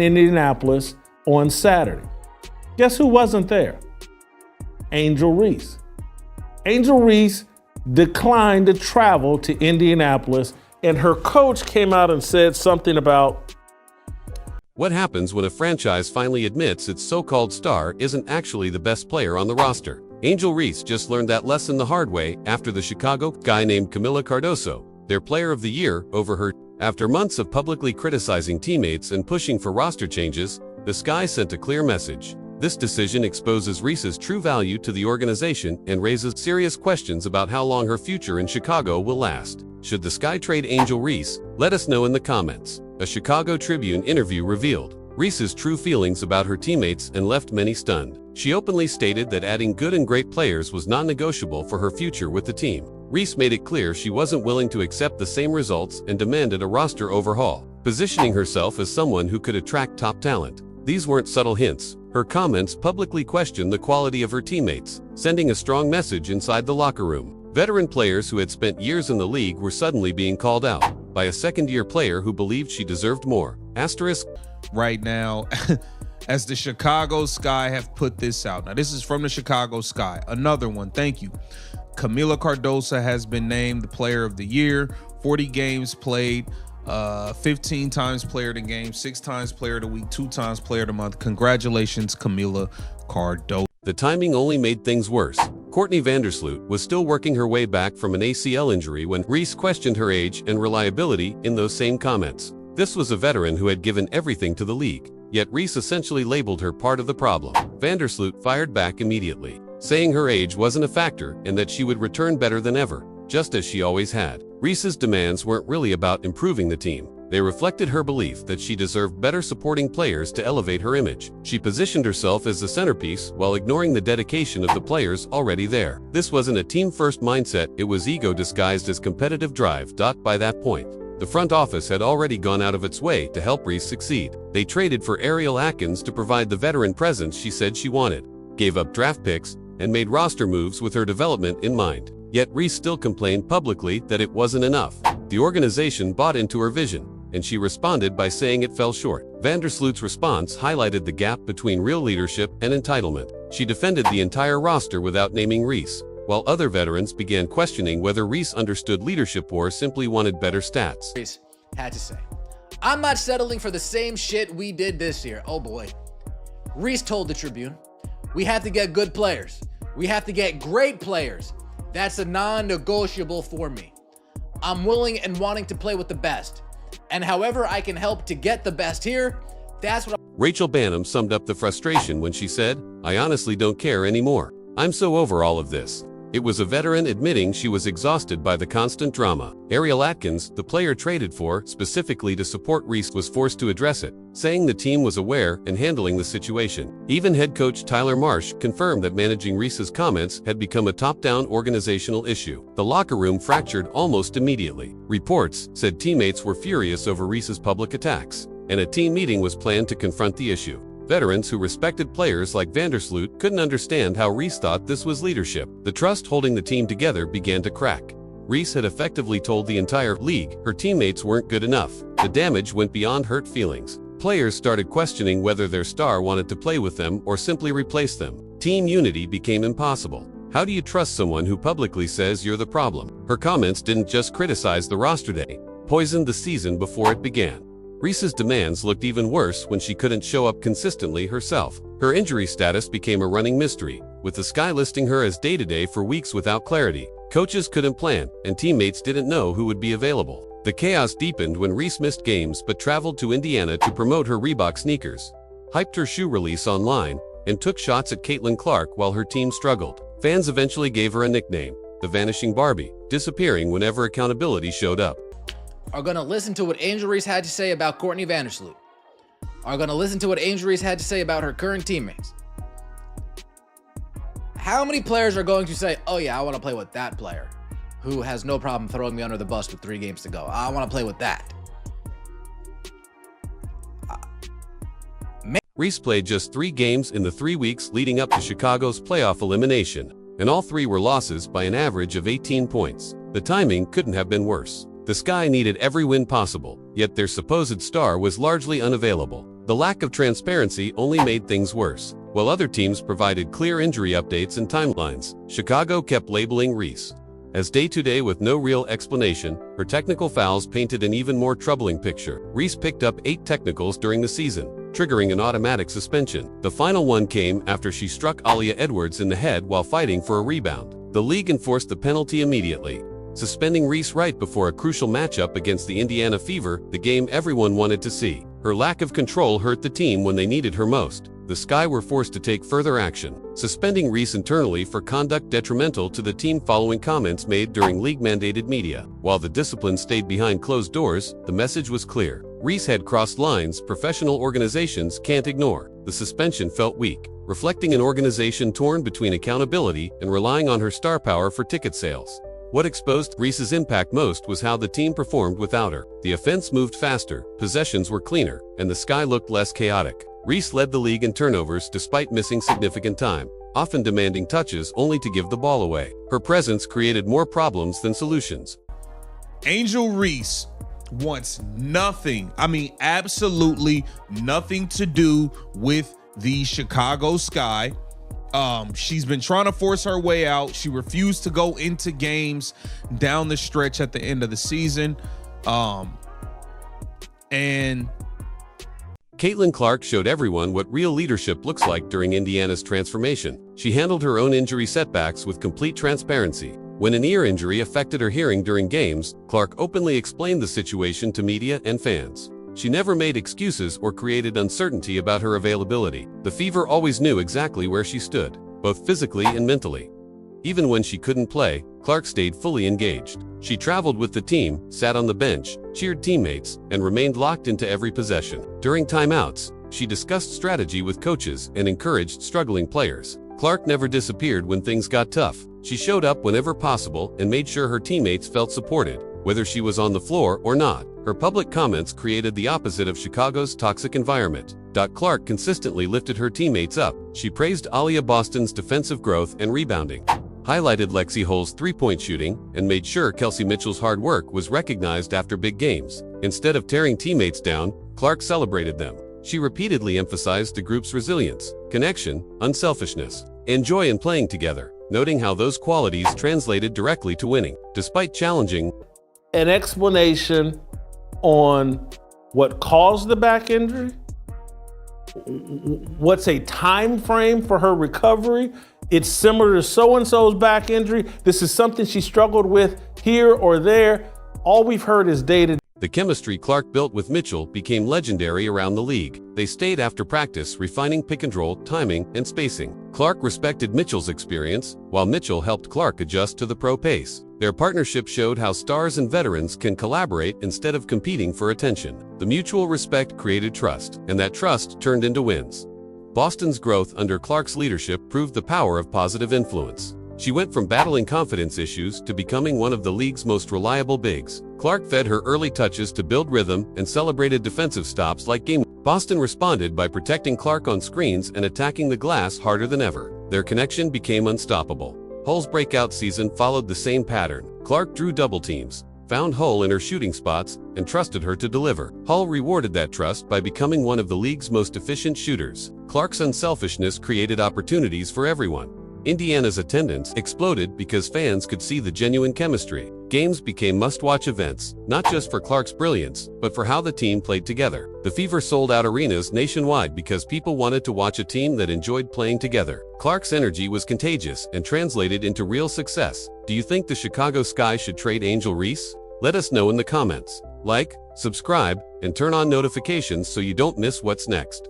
Indianapolis on Saturday. Guess who wasn't there? Angel Reese. Angel Reese declined to travel to Indianapolis, and her coach came out and said something about what happens when a franchise finally admits its so-called star isn't actually the best player on the roster. Angel Reese just learned that lesson the hard way after the Chicago guy named Camila Cardoso, their player of the year, over her. After months of publicly criticizing teammates and pushing for roster changes, the Sky sent a clear message. This decision exposes Reese's true value to the organization and raises serious questions about how long her future in Chicago will last. Should the Sky trade Angel Reese? Let us know in the comments. A Chicago Tribune interview revealed Reese's true feelings about her teammates and left many stunned. She openly stated that adding good and great players was non-negotiable for her future with the team. Reese made it clear she wasn't willing to accept the same results and demanded a roster overhaul, positioning herself as someone who could attract top talent. These weren't subtle hints. Her comments publicly questioned the quality of her teammates, sending a strong message inside the locker room. Veteran players who had spent years in the league were suddenly being called out by a second-year player who believed she deserved more. Asterisk. Right now, as the Chicago Sky have put this out. Now, this is from the Chicago Sky. Another one, thank you. Camila Cardoso has been named the player of the year, 40 games played, 15 times player of the game, 6 times player of the week, 2 times player of the month. Congratulations, Camila Cardoso. The timing only made things worse. Courtney Vandersloot was still working her way back from an ACL injury when Reese questioned her age and reliability in those same comments. This was a veteran who had given everything to the league, yet Reese essentially labeled her part of the problem. Vandersloot fired back immediately, saying her age wasn't a factor and that she would return better than ever, just as she always had. Reese's demands weren't really about improving the team. They reflected her belief that she deserved better supporting players to elevate her image. She positioned herself as the centerpiece while ignoring the dedication of the players already there. This wasn't a team-first mindset, it was ego disguised as competitive drive. By that point, the front office had already gone out of its way to help Reese succeed. They traded for Ariel Atkins to provide the veteran presence she said she wanted, gave up draft picks, and made roster moves with her development in mind. Yet Reese still complained publicly that it wasn't enough. The organization bought into her vision, and she responded by saying it fell short. Vandersloot's response highlighted the gap between real leadership and entitlement. She defended the entire roster without naming Reese, while other veterans began questioning whether Reese understood leadership or simply wanted better stats. Reese had to say, "I'm not settling for the same shit we did this year." Oh boy. Reese told the Tribune, "We have to get good players. We have to get great players. That's a non-negotiable for me. I'm willing and wanting to play with the best. And however I can help to get the best here, that's what." Rachel Bannum summed up the frustration when she said, "I honestly don't care anymore. I'm so over all of this." It was a veteran admitting she was exhausted by the constant drama. Ariel Atkins, the player traded for specifically to support Reese, was forced to address it, saying the team was aware and handling the situation. Even head coach Tyler Marsh confirmed that managing Reese's comments had become a top-down organizational issue. The locker room fractured almost immediately. Reports said teammates were furious over Reese's public attacks, and a team meeting was planned to confront the issue. Veterans who respected players like Vandersloot couldn't understand how Reese thought this was leadership. The trust holding the team together began to crack. Reese had effectively told the entire league her teammates weren't good enough. The damage went beyond hurt feelings. Players started questioning whether their star wanted to play with them or simply replace them. Team unity became impossible. How do you trust someone who publicly says you're the problem? Her comments didn't just criticize the roster, they poisoned the season before it began. Reese's demands looked even worse when she couldn't show up consistently herself. Her injury status became a running mystery, with the Sky listing her as day-to-day for weeks without clarity. Coaches couldn't plan, and teammates didn't know who would be available. The chaos deepened when Reese missed games but traveled to Indiana to promote her Reebok sneakers, hyped her shoe release online, and took shots at Caitlin Clark while her team struggled. Fans eventually gave her a nickname, the Vanishing Barbie, disappearing whenever accountability showed up. Are going to listen to what Angel Reese had to say about Courtney Vandersloot. Are going to listen to what Angel Reese had to say about her current teammates. How many players are going to say, "Oh yeah, I want to play with that player who has no problem throwing me under the bus with 3 games to go. I want to play with that"? Reese played just 3 games in the 3 weeks leading up to Chicago's playoff elimination, and all 3 were losses by an average of 18 points. The timing couldn't have been worse. The Sky needed every win possible, yet their supposed star was largely unavailable. The lack of transparency only made things worse. While other teams provided clear injury updates and timelines, Chicago kept labeling Reese as day-to-day with no real explanation. Her technical fouls painted an even more troubling picture. Reese picked up 8 technicals during the season, triggering an automatic suspension. The final one came after she struck Aaliyah Edwards in the head while fighting for a rebound. The league enforced the penalty immediately, suspending Reese right before a crucial matchup against the Indiana Fever, the game everyone wanted to see. Her lack of control hurt the team when they needed her most. The Sky were forced to take further action, suspending Reese internally for conduct detrimental to the team following comments made during league-mandated media. While the discipline stayed behind closed doors, the message was clear. Reese had crossed lines professional organizations can't ignore. The suspension felt weak, reflecting an organization torn between accountability and relying on her star power for ticket sales. What exposed Reese's impact most was how the team performed without her. The offense moved faster, possessions were cleaner, and the Sky looked less chaotic. Reese led the league in turnovers despite missing significant time, often demanding touches only to give the ball away. Her presence created more problems than solutions. Angel Reese wants nothing, absolutely nothing to do with the Chicago Sky. She's been trying to force her way out. She refused to go into games down the stretch at the end of the season. And Caitlin Clark showed everyone what real leadership looks like during Indiana's transformation. She handled her own injury setbacks with complete transparency. When an ear injury affected her hearing during games, Clark openly explained the situation to media and fans. She never made excuses or created uncertainty about her availability. The Fever always knew exactly where she stood, both physically and mentally. Even when she couldn't play, Clark stayed fully engaged. She traveled with the team, sat on the bench, cheered teammates, and remained locked into every possession. During timeouts, she discussed strategy with coaches and encouraged struggling players. Clark never disappeared when things got tough. She showed up whenever possible and made sure her teammates felt supported, whether she was on the floor or not. Her public comments created the opposite of Chicago's toxic environment. Clark consistently lifted her teammates up. She praised Aaliyah Boston's defensive growth and rebounding, highlighted Lexi Hull's three-point shooting, and made sure Kelsey Mitchell's hard work was recognized after big games. Instead of tearing teammates down, Clark celebrated them. She repeatedly emphasized the group's resilience, connection, unselfishness, and joy in playing together, noting how those qualities translated directly to winning. Despite challenging an explanation on what caused the back injury, what's a time frame for her recovery. It's similar to so-and-so's back injury. This is something she struggled with here or there. All we've heard is day-to-day. The chemistry Clark built with Mitchell became legendary around the league. They stayed after practice, refining pick-and-roll, timing, and spacing. Clark respected Mitchell's experience, while Mitchell helped Clark adjust to the pro pace. Their partnership showed how stars and veterans can collaborate instead of competing for attention. The mutual respect created trust, and that trust turned into wins. Boston's growth under Clark's leadership proved the power of positive influence. She went from battling confidence issues to becoming one of the league's most reliable bigs. Clark fed her early touches to build rhythm and celebrated defensive stops like game. Boston responded by protecting Clark on screens and attacking the glass harder than ever. Their connection became unstoppable. Hull's breakout season followed the same pattern. Clark drew double teams, found Hull in her shooting spots, and trusted her to deliver. Hull rewarded that trust by becoming one of the league's most efficient shooters. Clark's unselfishness created opportunities for everyone. Indiana's attendance exploded because fans could see the genuine chemistry. Games became must-watch events, not just for Clark's brilliance, but for how the team played together. The Fever sold out arenas nationwide because people wanted to watch a team that enjoyed playing together. Clark's energy was contagious and translated into real success. Do you think the Chicago Sky should trade Angel Reese? Let us know in the comments. Like, subscribe, and turn on notifications so you don't miss what's next.